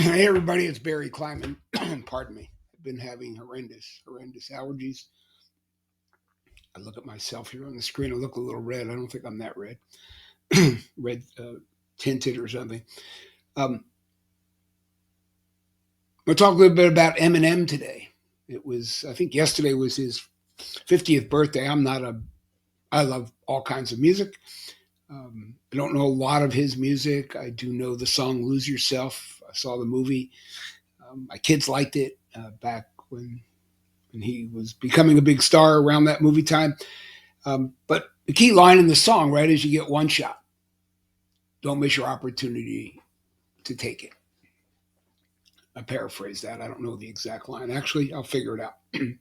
Hey everybody, it's Barry Kleiman. Pardon me. I've been having horrendous allergies. I look at myself here on the screen. I look a little red. I don't think I'm that red, red tinted or something. Um, we'll talk a little bit about Eminem today. I think yesterday was his 50th birthday. I love all kinds of music. I don't know a lot of his music. I do know the song "Lose Yourself." I saw the movie. My kids liked it back when he was becoming a big star around that movie time. But the key line in the song, right, is you get one shot. Don't miss your opportunity to take it. I paraphrase that. I don't know the exact line. Actually, I'll figure it out. In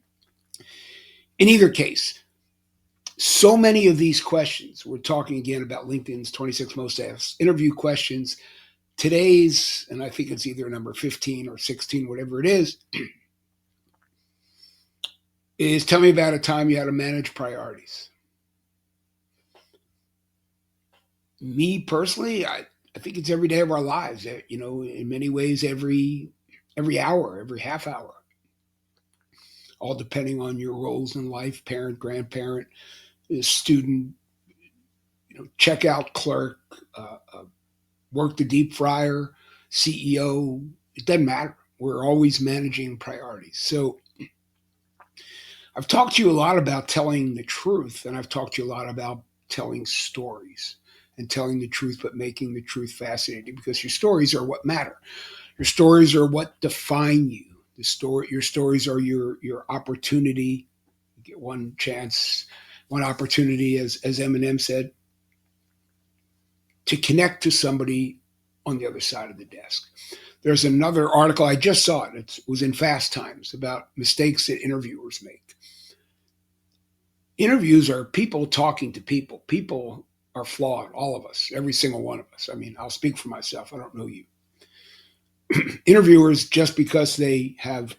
either case, so many of these questions, we're talking again about LinkedIn's 26 most asked interview questions. Today's, and I think it's either number 15 or 16, whatever it is tell me about a time you had to manage priorities. Me personally, I think it's every day of our lives. In many ways, every hour, every half hour, all depending on your roles in life: parent, grandparent, student, checkout clerk, work the deep fryer, CEO. It doesn't matter. We're always managing priorities. So I've talked to you a lot about telling the truth, and I've talked to you a lot about telling stories and telling the truth, but making the truth fascinating, because your stories are what matter. Your stories are what define you. Your stories are your opportunity. You get one chance, one opportunity, as Eminem said, to connect to somebody on the other side of the desk. There's another article, I just saw it. It was in Fast Times, about mistakes that interviewers make. Interviews are people talking to people. People are flawed, all of us, every single one of us. I mean, I'll speak for myself. I don't know you. Interviewers, just because they have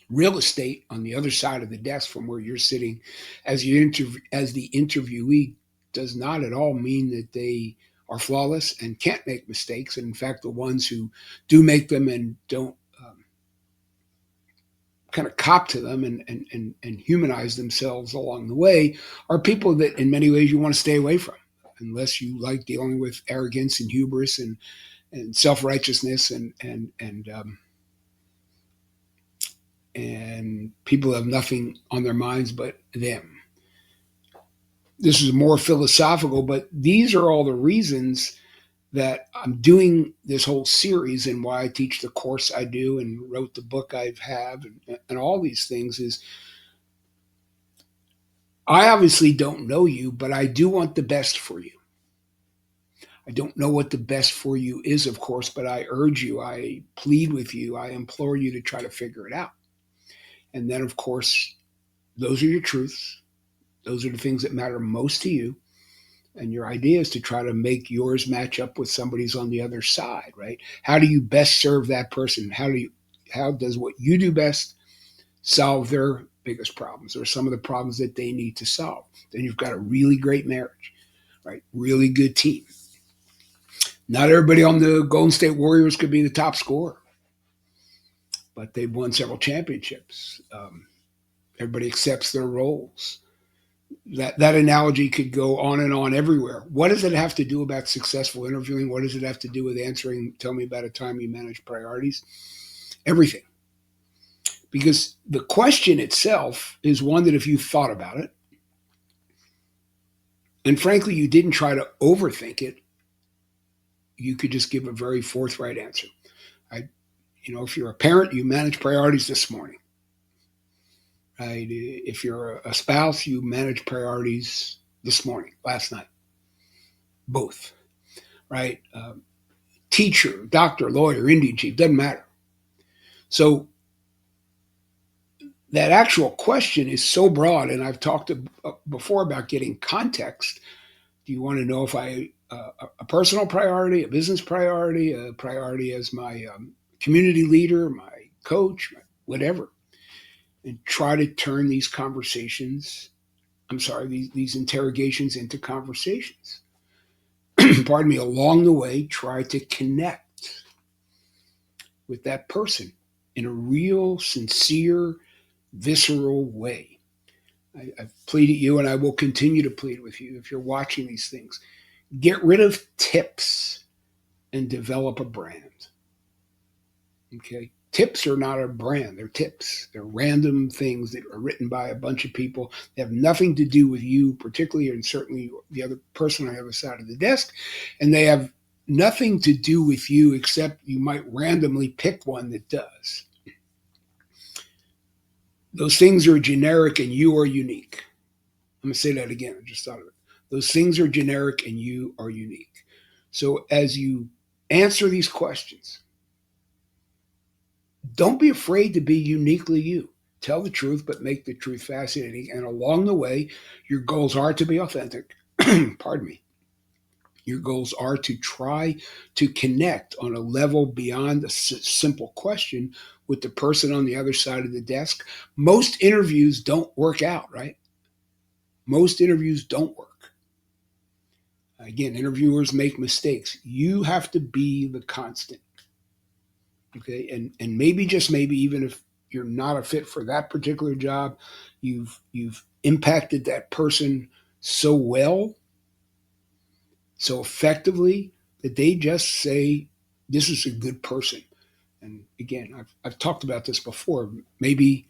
real estate on the other side of the desk from where you're sitting as the interviewee, does not at all mean that they are flawless and can't make mistakes. And in fact, the ones who do make them and don't kind of cop to them and humanize themselves along the way are people that in many ways you want to stay away from, unless you like dealing with arrogance and hubris and self-righteousness and people have nothing on their minds but them. This is more philosophical, but these are all the reasons that I'm doing this whole series, and why I teach the course I do and wrote the book I have, and all these things is, I obviously don't know you, but I do want the best for you. I don't know what the best for you is, of course, but I urge you, I plead with you, I implore you to try to figure it out. And then, of course, those are your truths. Those are the things that matter most to you. And your idea is to try to make yours match up with somebody's on the other side, right? How do you best serve that person? How does what you do best solve their biggest problems, or some of the problems that they need to solve? Then you've got a really great marriage, right? Really good team. Not everybody on the Golden State Warriors could be the top scorer, but they've won several championships. Everybody accepts their roles. That analogy could go on and on everywhere. What does it have to do about successful interviewing? What does it have to do with answering, tell me about a time you manage priorities? Everything. Because the question itself is one that, if you thought about it, and frankly, you didn't try to overthink it, you could just give a very forthright answer. I, if you're a parent, you manage priorities this morning. Right? If you're a spouse, you manage priorities this morning, last night. Both. Right? Teacher, doctor, lawyer, Indian chief, doesn't matter. So that actual question is so broad, and I've talked before about getting context. Do you want to know if a personal priority, a business priority, a priority as my community leader, my coach, whatever? And try to turn these conversations, these interrogations into conversations. Pardon me, along the way, try to connect. with that person in a real, sincere, visceral way. I've pleaded you and I will continue to plead with you if you're watching these things. Get rid of tips and develop a brand. Okay? Tips are not a brand, they're tips. They're random things that are written by a bunch of people. They have nothing to do with you, particularly, and certainly the other person on the other side of the desk. And they have nothing to do with you except you might randomly pick one that does. Those things are generic and you are unique. I'm going to say that again. I just thought of it. Those things are generic and you are unique. So as you answer these questions, don't be afraid to be uniquely you. Tell the truth, but make the truth fascinating. And along the way, your goals are to be authentic. Pardon me. Your goals are to try to connect on a level beyond a simple question with the person on the other side of the desk. Most interviews don't work out, right? Most interviews don't work. Again, interviewers make mistakes. You have to be the constant. Okay. And maybe, just maybe, even if you're not a fit for that particular job, you've impacted that person so well, so effectively, that they just say, this is a good person. And again, I've talked about this before. Maybe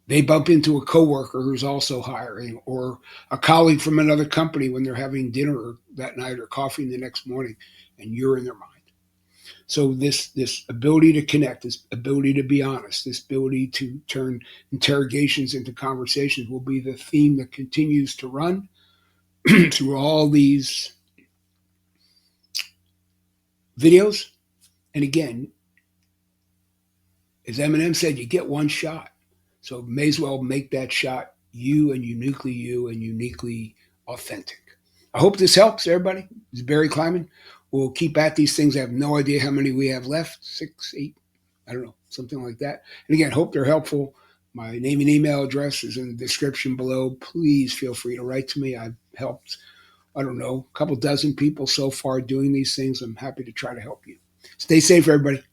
they bump into a coworker who's also hiring, or a colleague from another company when they're having dinner that night or coffee the next morning, and you're in their mind. So this ability to connect, this ability to be honest, this ability to turn interrogations into conversations will be the theme that continues to run through all these videos. And again, as Eminem said, you get one shot. So may as well make that shot you and uniquely authentic. I hope this helps everybody. This is Barry Kleiman. We'll keep at these things. I have no idea how many we have left. 6, 8, I don't know, something like that. And again, hope they're helpful. My name and email address is in the description below. Please feel free to write to me. I've helped, I don't know, a couple dozen people so far doing these things. I'm happy to try to help you. Stay safe, everybody.